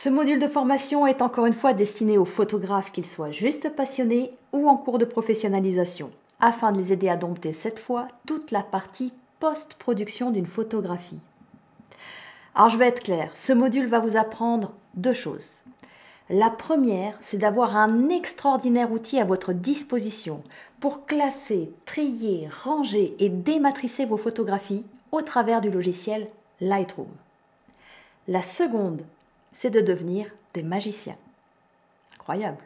Ce module de formation est encore une fois destiné aux photographes, qu'ils soient juste passionnés ou en cours de professionnalisation, afin de les aider à dompter cette fois toute la partie post-production d'une photographie. Alors je vais être claire, ce module va vous apprendre deux choses. La première, c'est d'avoir un extraordinaire outil à votre disposition pour classer, trier, ranger et dématricer vos photographies au travers du logiciel Lightroom. La seconde, c'est de devenir des magiciens. Incroyable.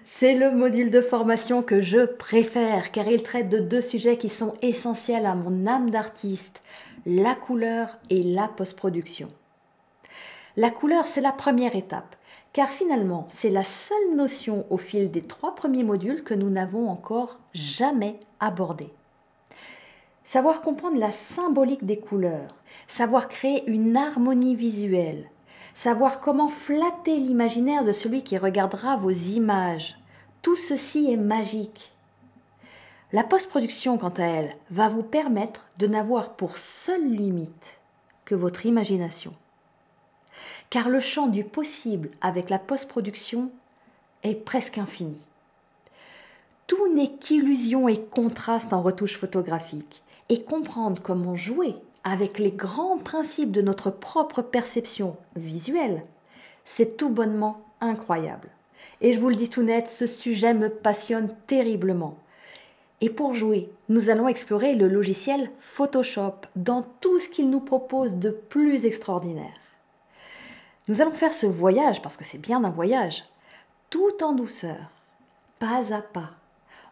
C'est le module de formation que je préfère car il traite de deux sujets qui sont essentiels à mon âme d'artiste, la couleur et la post-production. La couleur, c'est la première étape, car finalement, c'est la seule notion au fil des 3 premiers modules que nous n'avons encore jamais abordée. Savoir comprendre la symbolique des couleurs, savoir créer une harmonie visuelle, savoir comment flatter l'imaginaire de celui qui regardera vos images. Tout ceci est magique. La post-production, quant à elle, va vous permettre de n'avoir pour seule limite que votre imagination. Car le champ du possible avec la post-production est presque infini. Tout n'est qu'illusion et contraste en retouche photographique, et comprendre comment jouer avec les grands principes de notre propre perception visuelle, c'est tout bonnement incroyable. Et je vous le dis tout net, ce sujet me passionne terriblement. Et pour jouer, nous allons explorer le logiciel Photoshop dans tout ce qu'il nous propose de plus extraordinaire. Nous allons faire ce voyage, parce que c'est bien un voyage, tout en douceur, pas à pas,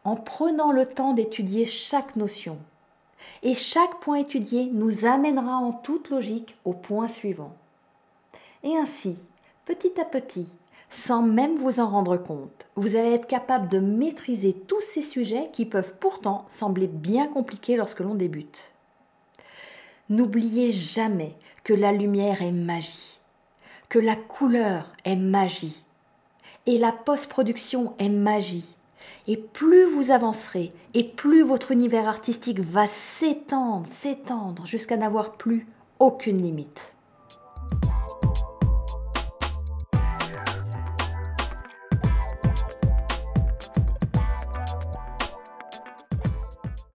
en prenant le temps d'étudier chaque notion. Et chaque point étudié nous amènera en toute logique au point suivant. Et ainsi, petit à petit, sans même vous en rendre compte, vous allez être capable de maîtriser tous ces sujets qui peuvent pourtant sembler bien compliqués lorsque l'on débute. N'oubliez jamais que la lumière est magie, que la couleur est magie, et la post-production est magie. Et plus vous avancerez, et plus votre univers artistique va s'étendre jusqu'à n'avoir plus aucune limite.